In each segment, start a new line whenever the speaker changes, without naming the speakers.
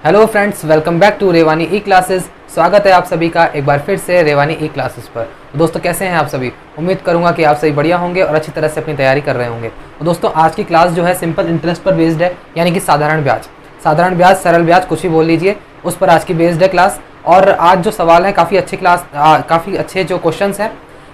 Hello friends, welcome back to Revani E classes. स्वागत है आप सभी का एक बार फिर से रेवानी ई क्लासेस पर। दोस्तों कैसे हैं आप सभी? उम्मीद करूंगा कि आप सभी बढ़िया होंगे और अच्छी तरह से अपनी तैयारी कर रहे होंगे। तो दोस्तों आज की क्लास जो है सिंपल इंटरेस्ट पर बेस्ड है, यानी कि साधारण ब्याज, सरल ब्याज, कुछ भी बोल लीजिए, उस पर आज की बेस्ड है क्लास। और आज जो सवाल है काफ़ी अच्छे जो क्वेश्चन हैं,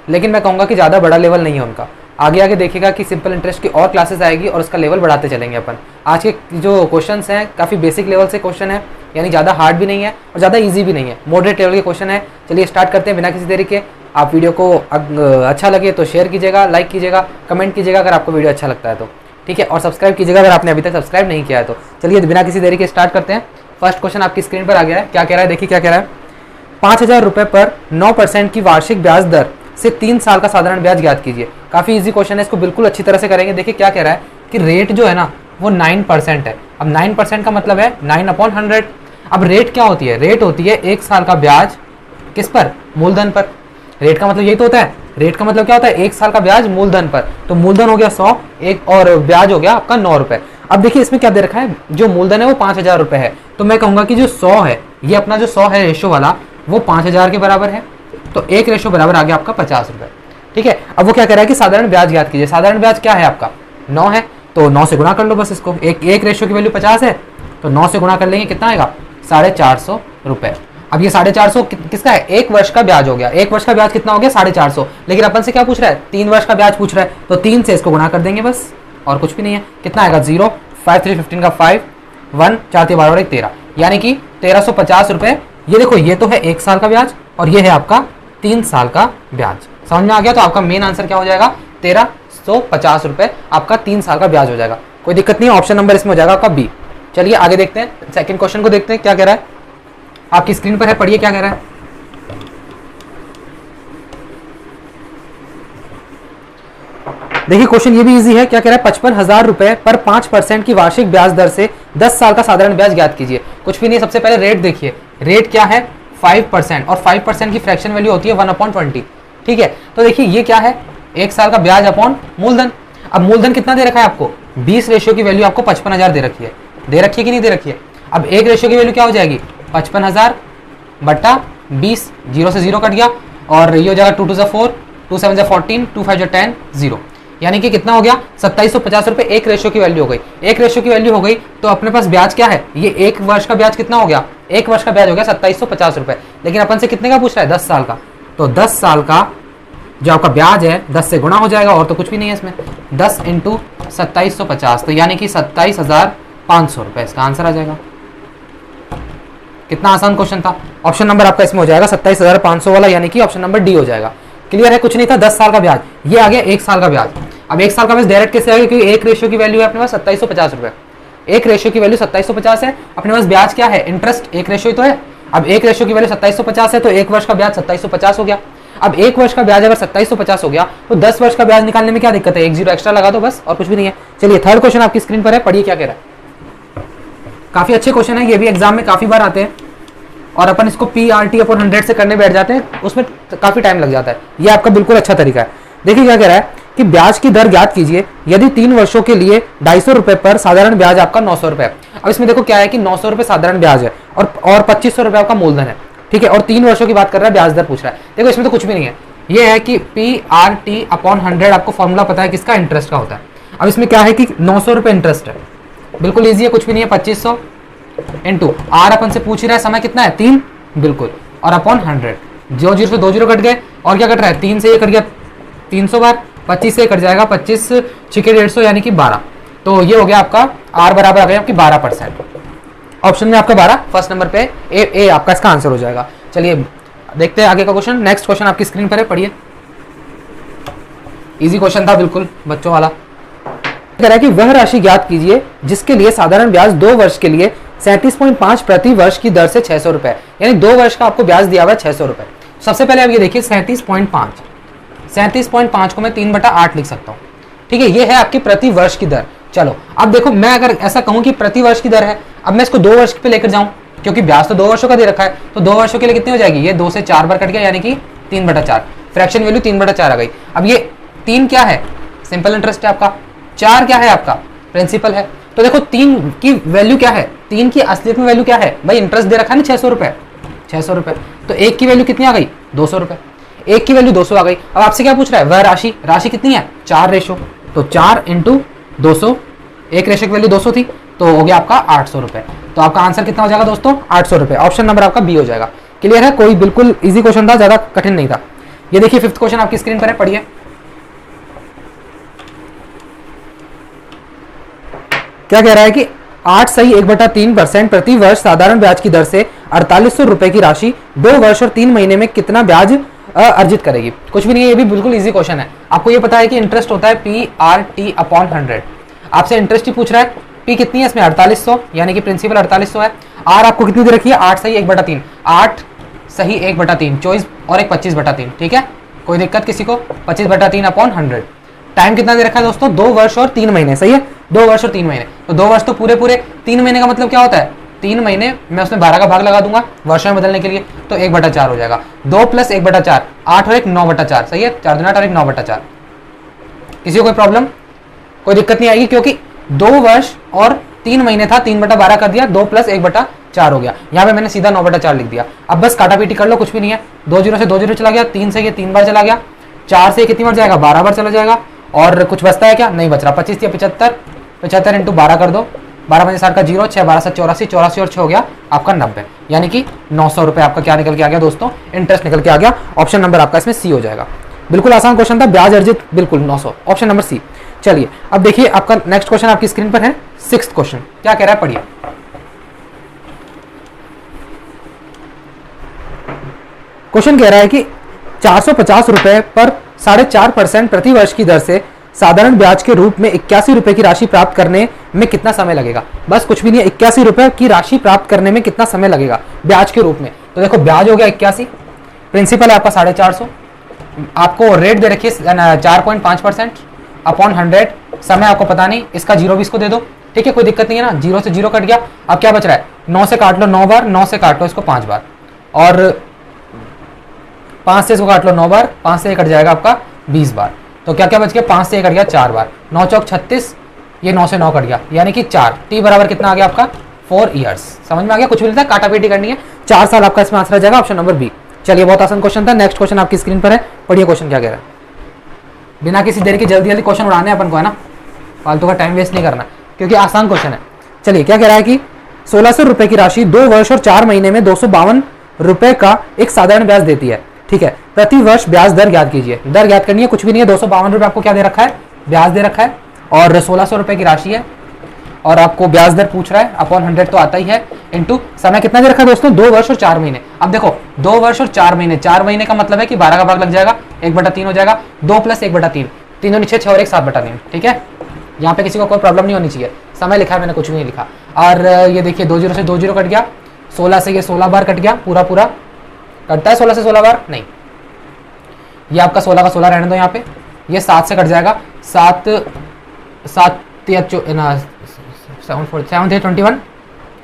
लेकिन मैं कहूँगा कि ज़्यादा बड़ा लेवल नहीं है उनका। आगे आगे देखिएगा कि सिंपल इंटरेस्ट की और क्लासेस आएगी और उसका लेवल बढ़ाते चलेंगे अपन। आज के जो क्वेश्चंस हैं काफ़ी बेसिक लेवल से क्वेश्चन है, यानी ज़्यादा हार्ड भी नहीं है और ज़्यादा इजी भी नहीं है, मॉडरेट लेवल के क्वेश्चन है। चलिए स्टार्ट करते हैं बिना किसी देरी के। आप वीडियो को अच्छा लगे तो शेयर कीजिएगा, लाइक कीजिएगा, कमेंट कीजिएगा अगर आपको वीडियो अच्छा लगता है तो, ठीक है, और सब्सक्राइब कीजिएगा अगर आपने अभी तक सब्सक्राइब नहीं किया है तो। चलिए बिना किसी देरी के स्टार्ट करते हैं। फर्स्ट क्वेश्चन आपकी स्क्रीन पर आ गया है। क्या कह रहा है, देखिए क्या कह रहा है। 5,000 रुपये पर 9% की वार्षिक ब्याज दर से 3 साल का साधारण ब्याज ज्ञात कीजिए। काफ़ी इजी क्वेश्चन है, इसको बिल्कुल अच्छी तरह से करेंगे। देखिए क्या कह रहा है कि रेट जो है ना वो 9% है। अब 9% का मतलब है 9/100। अब रेट क्या होती है? रेट होती है 1 साल का ब्याज किस पर? मूलधन पर। रेट का मतलब यही तो होता है। रेट का मतलब क्या होता है? 1 साल का ब्याज मूलधन पर। तो मूलधन हो गया 100 एक और ब्याज हो गया आपका 9 रुपये। अब देखिए इसमें क्या दे रखा है, जो मूलधन है वो 5,000 रुपये है। तो मैं कहूँगा कि जो 100 है, ये अपना जो 100 है रेशो वाला, वो 5,000 के बराबर है। तो एक रेशो बराबर आ गया आपका 50 रुपये, ठीक है। अब वो क्या कह रहा है कि साधारण ब्याज ज्ञात कीजिए। साधारण ब्याज क्या है आपका? 9 है, तो 9 से गुणा कर लो बस इसको। एक रेशो की वैल्यू 50 है, तो 9 से गुणा कर लेंगे, कितना आएगा? 450 रुपये। अब ये 450 किसका है? 1 वर्ष का ब्याज हो गया। 1 वर्ष का ब्याज कितना हो गया? 450। लेकिन अपन से क्या पूछ रहा है? 3 वर्ष का ब्याज पूछ रहा है, तो 3 से इसको गुणा कर देंगे बस, और कुछ भी नहीं है। कितना आएगा? 0, 5 3 15 का 5, 1 4 3 12 और 1 13, यानी कि 1350 रुपये। ये देखो, ये तो है 1 साल का ब्याज और ये है आपका 3 साल का ब्याज। समझ में आ गया? तो आपका मेन आंसर क्या हो जाएगा? 1350 रुपये आपका 3 साल का ब्याज हो जाएगा। कोई दिक्कत नहीं है, ऑप्शन नंबर इसमें हो जाएगा आपका बी। चलिए आगे देखते हैं, सेकंड क्वेश्चन को देखते हैं क्या कह रहा है। आपकी स्क्रीन पर है, पढ़िए क्या कह रहा है। देखिए क्वेश्चन ये भी इजी है। क्या कह रहा है? 55,000 रुपए पर 5% की वार्षिक ब्याज दर से 10 साल का साधारण ब्याज ज्ञात कीजिए। कुछ भी नहीं, सबसे पहले रेट देखिए। रेट क्या है? 5%, और 5% की फ्रैक्शन वैल्यू होती है 1/20, ठीक है। तो देखिए ये क्या है? 1 साल का ब्याज अपॉन मूलधन। अब मूलधन कितना दे रखा है आपको? 20 रेशियो की वैल्यू आपको 55,000 दे रखी है। दे रखी है कि नहीं दे रखी है? अब एक रेशियो की वैल्यू क्या हो जाएगी? 55,000 बट्टा 20, 0 से 0 कट गया, और ये हो जाएगा 2 2 ज़ा 4, 2 7 ज़ा 14, 2 5 ज़ा 10, 0, यानी कि कितना हो गया? 2750 रुपये एक रेशियो की वैल्यू हो गई। एक रेशियो की वैल्यू हो गई तो अपने पास ब्याज क्या है? ये 1 वर्ष का ब्याज कितना हो गया? 1 वर्ष का ब्याज हो गया 2750 रुपये। लेकिन अपन से कितने का पूछ रहा है? 10 साल का। तो 10 साल का जो आपका ब्याज है 10 से गुणा हो जाएगा, और तो कुछ भी नहीं है इसमें। 10 × 2750, तो यानी कि 27,500 रुपये इसका आंसर आ जाएगा। कितना आसान क्वेश्चन था। ऑप्शन नंबर आपका इसमें हो जाएगा 27,500 वाला, यानी कि ऑप्शन नंबर डी हो जाएगा। क्लियर है? कुछ नहीं था, 10 साल का ब्याज। ये आ गया 1 साल का ब्याज। अब 1 साल का ब्याज डायरेक्ट कैसे आ गया? क्योंकि एक रेशियो की वैल्यू है अपने पास 2750 रुपये। एक रेशियो की वैल्यू 2750 है, अपने पास ब्याज क्या है? इंटरेस्ट। एक रेशियो तो है। अब एक रेशियो की वैल्यू 2750 है, तो 1 वर्ष का ब्याज 2750 हो गया। अब 1 वर्ष का ब्याज अगर 2750 हो गया, तो 10 वर्ष का ब्याज निकालने में क्या दिक्कत है? 1 0 एक्स्ट्रा लगा दो बस, और कुछ भी नहीं है। चलिए थर्ड क्वेश्चन आपकी स्क्रीन पर है, पढ़िए क्या कह रहा है। काफी अच्छे क्वेश्चन है, ये भी एग्जाम में काफी बार आते हैं, और अपन इसको PRT/100 से करने बैठ जाते हैं, उसमें काफी टाइम लग जाता है। ये आपका बिल्कुल अच्छा तरीका है। देखिए क्या कह रहा है कि ब्याज की दर ज्ञात कीजिए यदि 3 वर्षों के लिए 250 रुपए पर साधारण ब्याज आपका 900 रुपए। अब इसमें देखो क्या है कि 900 रुपए साधारण ब्याज है और 2500 रुपए आपका मूलधन है, ठीक है, और 3 वर्षों की बात कर रहा है, ब्याज दर पूछ रहा है। देखो इसमें तो कुछ भी नहीं है। ये है कि PRT/100 आपको फॉर्मूला पता है किसका? इंटरेस्ट का होता है। अब इसमें क्या है कि 900 रुपए इंटरेस्ट है, बिल्कुल ईजी है, कुछ भी नहीं है। 2500 इंटू आर अपन से पूछ रहा है, समय कितना है? 3, बिल्कुल, और अपॉन 100। 0 0 से 2 0 कट गए, और क्या कट रहा है? 3 से ये कट गया 300 बार, 25 से कट जाएगा 25 छिके 150, यानी कि 12। तो ये हो गया आपका आर बराबर आ गया आपकी 12%। ऑप्शन में आपका 12 फर्स्ट नंबर पे ए आपका इसका आंसर हो जाएगा। चलिए देखते हैं आगे का क्वेश्चन। नेक्स्ट क्वेश्चन आपकी स्क्रीन पर है, पढ़िए। इजी क्वेश्चन था बिल्कुल बच्चों वाला। कह रहा है कि वह राशि ज्ञात कीजिए जिसके लिए साधारण ब्याज 2 वर्ष के लिए 37.5 प्रति वर्ष की दर से 600 रुपए, यानी 2 वर्ष का आपको ब्याज दिया हुआ है 600 रुपए। सबसे पहले आप ये देखिए 37.5 को मैं 3/8 लिख सकता हूँ, ठीक है। ये है आपकी प्रति वर्ष की दर। चलो अब देखो, मैं अगर ऐसा कहूँ कि प्रति वर्ष की दर है, अब मैं इसको 2 वर्ष पे लेकर जाऊँ, क्योंकि ब्याज तो 2 वर्षों का दे रखा है, तो 2 वर्षों के लिए कितनी हो जाएगी? ये 2 से 4 बार कट गया, यानी कि 3/4। फ्रैक्शन वैल्यू 3/4 आ गई। अब ये 3 क्या है? सिंपल इंटरेस्ट है आपका। 4 क्या है? आपका प्रिंसिपल है। तो तो देखो 3 की वैल्यू क्या है, 3 की असलियत में वैल्यू क्या है भाई, इंटरेस्ट दे रखा है ना 600 रुपए, 600 रुपए। तो 1 की वैल्यू कितनी आ गई, 200 रुपए। 1 की वैल्यू 200 आ गई। अब आपसे क्या पूछ रहा है, वह राशि, राशि कितनी है 4 रेशो, तो 4 इंटू 200, 1 रेशो की वैल्यू 200 थी, तो हो गया आपका 800 रुपए। तो आपका आंसर कितना हो जाएगा दोस्तों, 800 रुपए। ऑप्शन नंबर आपका बी हो जाएगा। क्लियर है, कोई बिल्कुल इजी क्वेश्चन था, ज्यादा कठिन नहीं था। ये देखिए 5th क्वेश्चन आपकी स्क्रीन पर है, पढ़िए। क्या कह रहा है कि 8 सही 1/3% प्रति वर्ष साधारण ब्याज की दर से 4800 रुपए की राशि 2 वर्ष और 3 महीने में कितना ब्याज अर्जित करेगी। कुछ भी नहीं है, ये भी बिल्कुल इजी क्वेश्चन है। आपको ये पता है कि इंटरेस्ट होता है PRT अपॉन 100। आपसे इंटरेस्ट ही पूछ रहा है, P कितनी है इसमें 4800, यानी कि प्रिंसिपल 4800 है। R आपको कितनी दे रखी है, 8 सही 1/3, 8 सही 1/3, 24 और एक 25/3, ठीक है, कोई दिक्कत किसी को, 25/3 अपॉन 100। टाइम कितना दे रखा है दोस्तों, 2 वर्ष और 3 महीने, सही है, 2 वर्ष और 3 महीने। तो 2 वर्ष तो पूरे पूरे, 3 महीने का मतलब क्या होता है, 3 महीने मैं उसमें 12 का भाग लगा दूंगा वर्षों में बदलने के लिए, तो 1/4 हो जाएगा। 2 + 1/4, 8 और 1 9/4, सही है, 4 दूना 8 और 1 9/4। किसी को कोई प्रॉब्लम, कोई दिक्कत नहीं आएगी, क्योंकि 2 वर्ष और 3 महीने था, 3/12 कर दिया, 2 + 1/4 हो गया। यहाँ पे मैंने सीधा 9/4 लिख दिया। अब बस काटा पीटी कर लो, कुछ भी नहीं है। 2 0 से 2 0 चला गया, 3 से ये 3 बार चला गया, 4 से कितनी बार जाएगा, 12 बार चला जाएगा। और कुछ बचता है क्या, नहीं बच रहा। 25 या 75, 75 इंटू 12 कर दो, 12 5 7 का 0, 6 12 7 84, 84 और 6 हो गया आपका 90, यानी कि 900 रुपए आपका क्या निकल के आ गया दोस्तों, इंटरेस्ट निकल के आ गया। ऑप्शन नंबर आपका इसमें सी हो जाएगा। बिल्कुल आसान क्वेश्चन था, ब्याज अर्जित बिल्कुल 900, ऑप्शन नंबर सी। चलिए अब देखिए आपका नेक्स्ट क्वेश्चन आपकी स्क्रीन पर है, 6th क्वेश्चन। क्या कह रहा है, पढ़िए। क्वेश्चन कह रहा है कि 450 रुपए पर 4.5% प्रति वर्ष की दर से साधारण ब्याज के रूप में 81 रुपए की राशि प्राप्त करने में कितना समय लगेगा। बस कुछ भी नहीं है, 81 रुपए की राशि प्राप्त करने में कितना समय लगेगा ब्याज के रूप में। तो देखो ब्याज हो गया 81, प्रिंसिपल है आपका 450, आपको रेट दे रखिए 4.5% अपॉन 100, समय आपको पता नहीं, इसका 0 भी इसको दे दो, ठीक है, कोई दिक्कत नहीं है ना। 0 से 0 कट गया, अब क्या बच रहा है, 9 से काट लो 9 बार, 9 से काट लो इसको 5 बार, और 5 से इसको काट लो 9 बार, 5 से कट जाएगा आपका 20 बार। तो क्या क्या बच गया, 5 से कट गया 4 बार, 9 चौक 36, ये 9 से 9 कट गया, यानी कि 4, टी बराबर कितना आ गया आपका 4 ईयर्स। समझ में आ गया, कुछ भी नहीं था, काटा पीटी करनी है, 4 साल आपका इसमें आंसर आ जाएगा, ऑप्शन नंबर बी। चलिए बहुत आसान क्वेश्चन था। नेक्स्ट क्वेश्चन आपकी स्क्रीन पर है, पढ़िए क्वेश्चन क्या कह रहा है। बिना किसी देर की जल्दी जल्दी क्वेश्चन उड़ाने अपन को, है ना, फालतू का टाइम वेस्ट नहीं करना, क्योंकि आसान क्वेश्चन है। चलिए क्या कह रहा है कि 1600 रुपए की राशि 2 वर्ष और 4 महीने में 252 रुपए का एक साधारण ब्याज देती है, ठीक है। प्रति वर्ष ब्याज दर ज्ञात कीजिए। दर ज्ञात करनी है, कुछ भी नहीं है, 252 रुपए आपको क्या दे रखा है, ब्याज दे रखा है, और 1600 रुपए की राशि है, और आपको ब्याज दर पूछ रहा है, अपॉन 100 तो आता ही है, इंटू समय कितना दे रखा है दोस्तों, 2 वर्ष और 4 महीने। अब देखो 2 वर्ष और 4 महीने, 4 महीने का मतलब है कि 12 का भाग लग जाएगा, 1/3 हो जाएगा, 2 + 1/3, 3 दूनी 6, 6 और 1 7/3, ठीक है। यहाँ पे किसी को कोई प्रॉब्लम नहीं होनी चाहिए, समय लिखा है मैंने, कुछ भी नहीं लिखा। और ये देखिए 2 0 से 2 0 कट गया, 16 से ये 16 बार कट गया, पूरा पूरा कटता है 16 से 16 बार, नहीं, ये आपका 16 का 16 रहने दो यहाँ पे, ये 7 से कट जाएगा, 7 7 7 21,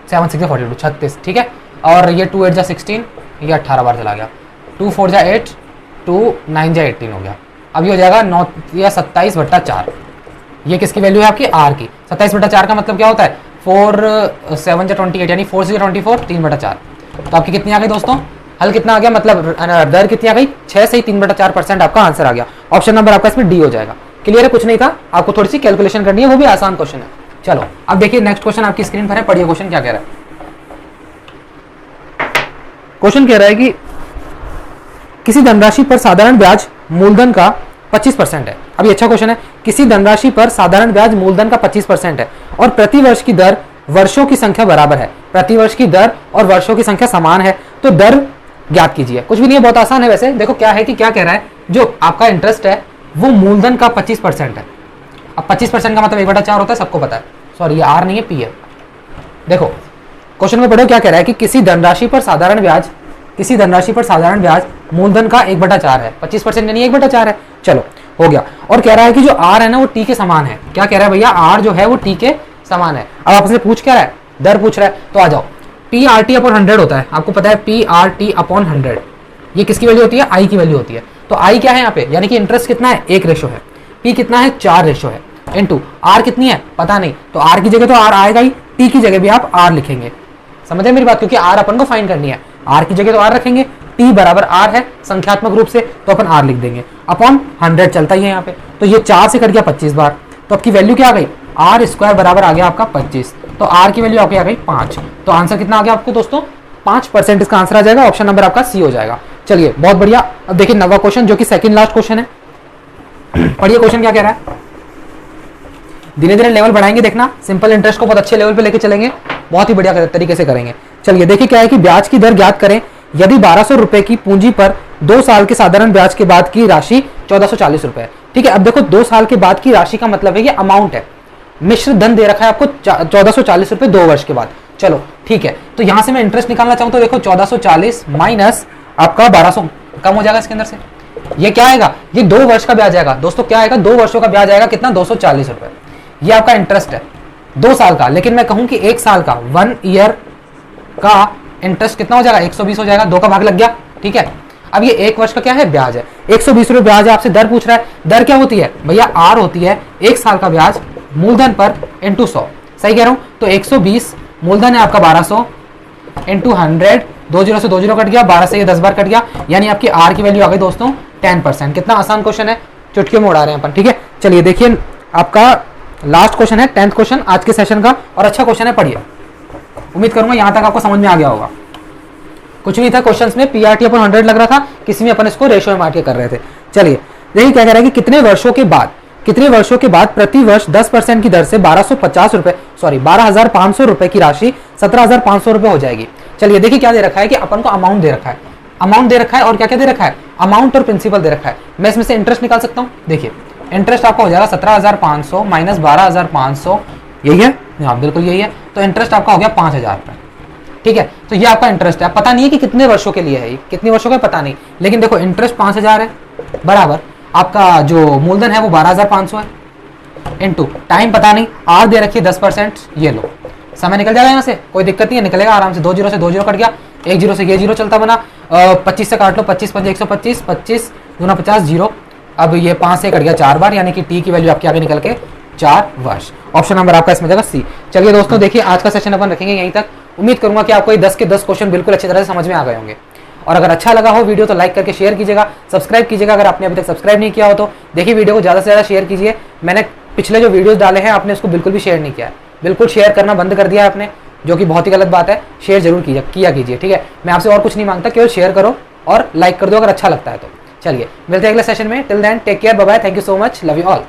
7 6 42, 36, ठीक है। और ये 2 8 जा 16, ये 18 बार चला गया, 2 4 जा 8, 2 9 जा 18 हो गया। अब ये हो जाएगा 9 या 27/4, ये किसकी वैल्यू है आपकी, आर की। 27/4 का मतलब क्या होता है, 4 7 जा 28, यानी 4 से 24, 3/4। तो आपकी कितनी आ गई दोस्तों, हल कितना आ गया, मतलब दर कितनी आ गई, 6 से 3/4% आपका आंसर आ गया। ऑप्शन नंबर आपका इसमें डी हो जाएगा। क्लियर है, कुछ नहीं था, आपको थोड़ी सी कैलकुलेशन करनी है, वो भी आसान क्वेश्चन है। चलो अब देखिए नेक्स्ट क्वेश्चन आपकी स्क्रीन पर है, पढ़िए क्वेश्चन क्या कह रहा है। क्वेश्चन कह रहा है कि किसी धनराशि पर साधारण ब्याज मूलधन का 25% है। अभी अच्छा क्वेश्चन है, किसी धनराशि पर साधारण ब्याज मूलधन का 25% है और प्रति वर्ष की दर वर्षों की संख्या बराबर है। प्रति वर्ष की दर और वर्षों की संख्या समान है, तो दर ज्ञात कीजिए। कुछ भी नहीं है, बहुत आसान है। वैसे देखो क्या है कि क्या कह रहा है, जो आपका इंटरेस्ट है वो मूलधन का 25% है। अब 25% का मतलब 1/4 होता है, सबको पता है, सॉरी ये आर नहीं है, पी है। देखो क्वेश्चन में पढ़ो क्या कह रहा है कि किसी धनराशि पर साधारण ब्याज, किसी धनराशि पर साधारण ब्याज मूलधन का 1/4 है, 25% यानी 1/4 है। चलो हो गया। और कह रहा है कि जो आर है ना वो टी के समान है। क्या कह रहा है भैया, आर जो है वो टी के समान है। अब आपसे पूछ क्या रहा है, दर पूछ रहा है, तो आ जाओ। पी आर टी अपॉन 100 होता है, आपको पता है पी आर टी अपॉन 100, ये किसकी वैल्यू होती है, आई की वैल्यू होती है। तो आई क्या है यहाँ पे, यानी कि इंटरेस्ट कितना है, 1 रेशो है, पी कितना है, 4 रेशो है। इंटू आर कितनी है पता नहीं, तो आर की जगह तो आर आएगा ही, टी की जगह भी आप आर लिखेंगे। समझे मेरी बात, क्योंकि आर अपन को फाइंड करनी है, आर की जगह तो आर रखेंगे, टी बराबर आर है संख्यात्मक रूप से, तो अपन आर लिख देंगे अपॉन 100 चलता ही है यहाँ पे। तो ये 4 से कट गया 25 बार, तो आपकी वैल्यू क्या आ गई, आर स्क्वायर बराबर आ गया आपका 25, तो आर की वैल्यू आपकी आ गई 5। तो आंसर कितना आ गया आपको दोस्तों, 5% इसका आंसर आ जाएगा, ऑप्शन नंबर आपका सी हो जाएगा। चलिए बहुत बढ़िया। अब देखिए 9वां क्वेश्चन जो कि सेकंड लास्ट क्वेश्चन है, पढ़िए क्वेश्चन क्या कह रहा है। धीरे धीरे लेवल बढ़ाएंगे, देखना सिंपल इंटरेस्ट को बहुत अच्छे लेवल पे लेके चलेंगे, बहुत ही बढ़िया तरीके से करेंगे। चलिए देखिए क्या है कि ब्याज की दर ज्ञात करें यदि 1200 रुपए की पूंजी पर 2 साल के साधारण ब्याज के बाद की राशि 1440 रुपए। ठीक है, अब देखो 2 साल के बाद की राशि का मतलब है ये अमाउंट है, मिश्र धन दे रखा है आपको 1440 रुपए 2 वर्ष के बाद। चलो ठीक है, तो यहां से मैं इंटरेस्ट निकालना चाहूं तो देखो 1440 माइनस आपका 1200 कम हो जाएगा इसके अंदर से, ये क्या आएगा, ये 2 वर्ष का ब्याज आएगा दोस्तों, क्या आएगा 2 वर्षों का ब्याज आएगा कितना 240 रुपए, ये आपका इंटरेस्ट है 2 साल का। लेकिन मैं कहूं कि 1 साल का 1 ईयर का इंटरेस्ट कितना हो जाएगा 120 हो जाएगा, 2 का भाग लग गया। ठीक है, अब ये 1 वर्ष का क्या है ब्याज है, 120 रुपए ब्याज है, आपसे दर पूछ रहा है, दर क्या होती है भैया आर होती है 1 साल का ब्याज मूलधन पर इंटू 100, सही कह रहा हूं। तो 120 मूलधन है आपका 1200 इंटू 100, 2 0 से 2 0 कट गया, 12 से ये 10 बार कट गया, यानी आपकी आर की वैल्यू आ गई दोस्तों 10%। कितना आसान क्वेश्चन है, चुटकियों में उड़ा रहे हैं अपन। ठीक है, चलिए देखिए आपका लास्ट क्वेश्चन है 10th क्वेश्चन आज के सेशन का, और अच्छा क्वेश्चन है, पढ़िए। उम्मीद करूंगा यहां तक आपको समझ में आ गया होगा। कुछ नहीं था क्वेश्चंस में, पीआरटी अपन 100 लग रहा था, किसी में अपन इसको रेशियो में बांट के कर रहे थे। चलिए देखिए क्या कह रहा है कि कितने वर्षों के बाद प्रति वर्ष 10% की दर से 12,500 रुपए की राशि 17,500 रुपए हो जाएगी। चलिए देखिए क्या दे रखा है कि अपन को अमाउंट दे रखा है, और क्या क्या दे रखा है, अमाउंट और प्रिंसिपल दे रखा है। मैं इसमें से इंटरेस्ट निकाल सकता हूं, देखिए इंटरेस्ट आपका हो जाएगा 17,500 माइनस 12,500, यही है, हाँ बिल्कुल यही है। तो इंटरेस्ट आपका हो गया 5,000 रुपए। ठीक है, तो ये आपका इंटरेस्ट है, पता नहीं है कि कितने वर्षों के लिए है, ये कितने वर्षों का पता नहीं, लेकिन देखो इंटरेस्ट 5,000 है बराबर आपका जो मूलधन है वो 12,500 है, इंटू टाइम पता नहीं, आर दे रखिए 10%, ये लो समय निकल जाएगा यहाँ से, कोई दिक्कत नहीं है, निकलेगा आराम से। 2 0 से 2 0 कट गया, 1 0 से ये 0 चलता बना, 25 से काट लो, 25 5 125, 25 दूना 50 0, अब ये 5 से कट गया 4 बार, यानी कि टी की वैल्यू आपके आगे निकल के 4 वर्ष। ऑप्शन नंबर आपका इसमें जाएगा सी। चलिए दोस्तों देखिए आज का सेशन अपन रखेंगे यहीं तक। उम्मीद करूंगा कि आपको ये 10 के 10 क्वेश्चन बिल्कुल अच्छी तरह से समझ में आ गए होंगे, और अगर अच्छा लगा हो वीडियो तो लाइक करके शेयर कीजिएगा, सब्सक्राइब कीजिएगा अगर आपने अभी तक सब्सक्राइब नहीं किया हो तो। देखिए वीडियो को ज़्यादा से ज़्यादा शेयर कीजिए, मैंने पिछले जो वीडियोस डाले हैं आपने उसको बिल्कुल भी शेयर नहीं किया है, बिल्कुल शेयर करना बंद कर दिया है आपने, जो कि बहुत ही गलत बात है। शेयर जरूर किया कीजिए, ठीक है। मैं आपसे और कुछ नहीं मांगता, केवल शेयर करो और लाइक कर दो अगर अच्छा लगता है तो। चलिए मिलते हैं अगले सेशन में, till then take care, bye bye, thank you so much, love you all.